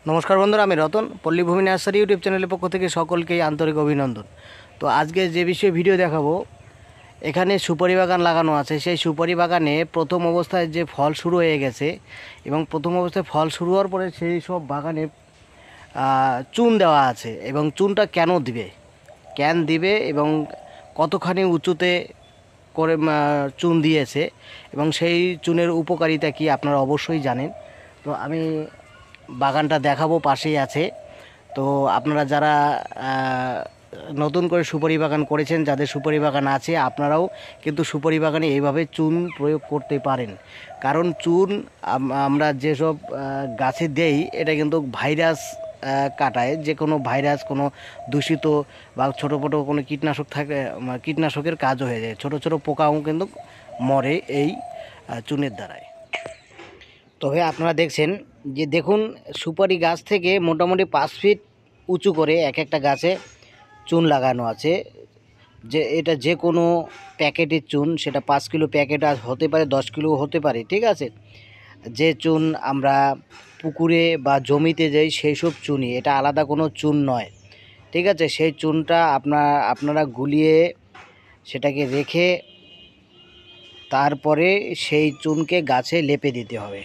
নমস্কার বন্ধুরা, আমি রতন পল্লীভূমি নার্সারি ইউটিউব চ্যানেলের পক্ষ থেকে সকলকেই আন্তরিক অভিনন্দন। তো আজকে যে বিষয়ে ভিডিও দেখাবো, এখানে সুপারি বাগান লাগানো আছে। সেই সুপারি বাগানে প্রথম অবস্থায় যে ফল শুরু হয়ে গেছে এবং প্রথম অবস্থায় ফল শুরু হওয়ার পরে সেই সব বাগানে চুন দেওয়া আছে এবং চুনটা কেন দিবে এবং কতখানি উঁচুতে করে চুন দিয়েছে এবং সেই চুনের উপকারিতা কি আপনারা অবশ্যই জানেন। তো আমি বাগানটা দেখাবো, পাশেই আছে। তো আপনারা যারা নতুন করে সুপারি বাগান করেছেন, যাদের সুপারি বাগান আছে, আপনারাও কিন্তু সুপারি বাগানে এইভাবে চুন প্রয়োগ করতে পারেন। কারণ চুন আমরা যেসব গাছে দেই, এটা কিন্তু ভাইরাস কাটায়। যে কোনো ভাইরাস, কোনো দূষিত বা ছোটো ছোটো কোনো কীটনাশক থাকে, কীটনাশকের কাজও হয়ে যায়। ছোটো ছোটো পোকাও কিন্তু মরে এই চুনের দ্বারায়। তবে আপনারা দেখছেন যে, দেখুন, সুপারি গাছ থেকে মোটামুটি 5 ফিট উঁচু করে এক একটা গাছে চুন লাগানো আছে। যে এটা যে কোনো প্যাকেটের চুন, সেটা 5 কিলো প্যাকেট হতে পারে, 10 কিলো হতে পারে, ঠিক আছে। যে চুন আমরা পুকুরে বা জমিতে যাই, সেই সব চুনই, এটা আলাদা কোনো চুন নয়, ঠিক আছে। সেই চুনটা আপনারা গুলিয়ে সেটাকে রেখে তারপরে সেই চুনকে গাছে লেপে দিতে হবে।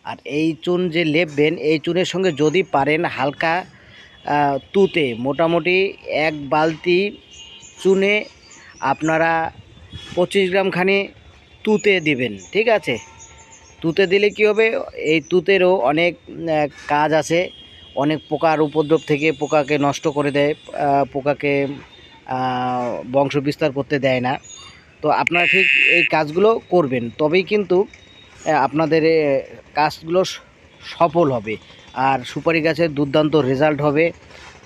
আর এই চুন যে লেপবেন, এই চুনের সঙ্গে যদি পারেন হালকা তুতে, মোটামুটি 1 বালতি চুনে আপনারা 25 গ্রামখানি তুতে দিবেন, ঠিক আছে। তুতে দিলে কী হবে, এই তুতেরও অনেক কাজ আছে। অনেক পোকার উপদ্রব থেকে পোকাকে নষ্ট করে দেয়, পোকাকে বংশ বিস্তার করতে দেয় না। তো আপনারা ঠিক এই কাজগুলো করবেন, তবেই কিন্তু আপনাদের কাজগুলো সফল হবে আর সুপারি গাছের দুর্দান্ত রেজাল্ট হবে।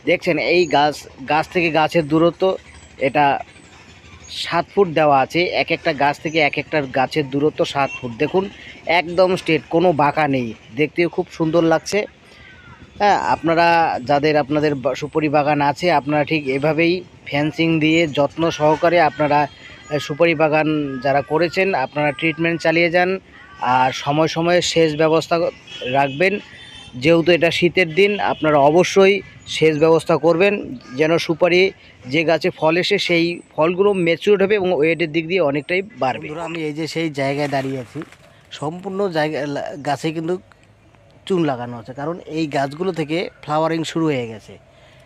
দেখছেন এই গাছ থেকে গাছের দূরত্ব, এটা 7 ফুট দেওয়া আছে। এক একটা গাছ থেকে এক একটা গাছের দূরত্ব 7 ফুট। দেখুন, একদম স্ট্রেট, কোনো বাঁকা নেই, দেখতেও খুব সুন্দর লাগছে। হ্যাঁ, আপনারা যাদের আপনাদের সুপারি বাগান আছে, আপনারা ঠিক এভাবেই ফেন্সিং দিয়ে যত্ন সহকারে আপনারা সুপারি বাগান যারা করেছেন, আপনারা ট্রিটমেন্ট চালিয়ে যান। আর সময় সময়ে সেচ ব্যবস্থা রাখবেন। যেহেতু এটা শীতের দিন, আপনারা অবশ্যই সেচ ব্যবস্থা করবেন, যেন সুপারি যে গাছে ফল এসে সেই ফলগুলো ম্যাচিউরড হবে এবং ওয়েটের দিক দিয়ে অনেকটাই বাড়বে। আমি এই যে সেই জায়গায় দাঁড়িয়ে আছি, সম্পূর্ণ জায়গা গাছে কিন্তু চুন লাগানো আছে, কারণ এই গাছগুলো থেকে ফ্লাওয়ারিং শুরু হয়ে গেছে।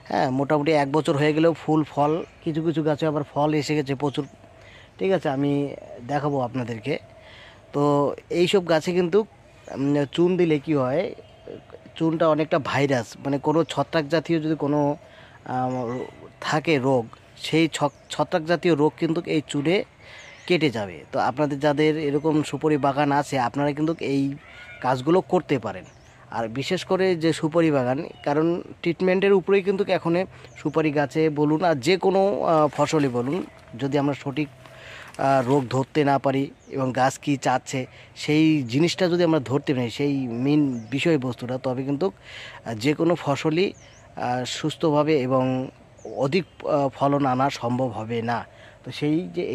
হ্যাঁ, মোটামুটি 1 বছর হয়ে গেলেও ফুল ফল, কিছু কিছু গাছে আবার ফল এসে গেছে প্রচুর, ঠিক আছে। আমি দেখাবো আপনাদেরকে। তো এইসব গাছে কিন্তু চুন দিলে কি হয়, চুনটা অনেকটা ভাইরাস, মানে কোনো ছত্রাক জাতীয় যদি কোনো থাকে রোগ, সেই ছত্রাক জাতীয় রোগ কিন্তু এই চুনে কেটে যাবে। তো আপনাদের যাদের এরকম সুপারি বাগান আছে, আপনারা কিন্তু এই কাজগুলো করতে পারেন। আর বিশেষ করে যে সুপারি বাগান, কারণ ট্রিটমেন্টের উপরেই কিন্তু এখন সুপারি গাছে বলুন আর যে কোনো ফসলই বলুন, যদি আমরা সঠিক রোগ ধরতে না পারি এবং গাছ কী চাচ্ছে সেই জিনিসটা যদি আমরা ধরতে পারি, সেই মেন বিষয়বস্তুটা, তবে কিন্তু যে কোনো ফসলই সুস্থভাবে এবং অধিক ফলন আনা সম্ভব হবে না। তো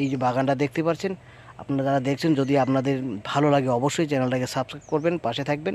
এই যে বাগানটা দেখতে পাচ্ছেন, আপনারা যারা দেখছেন, যদি আপনাদের ভালো লাগে অবশ্যই চ্যানেলটাকে সাবস্ক্রাইব করবেন, পাশে থাকবেন।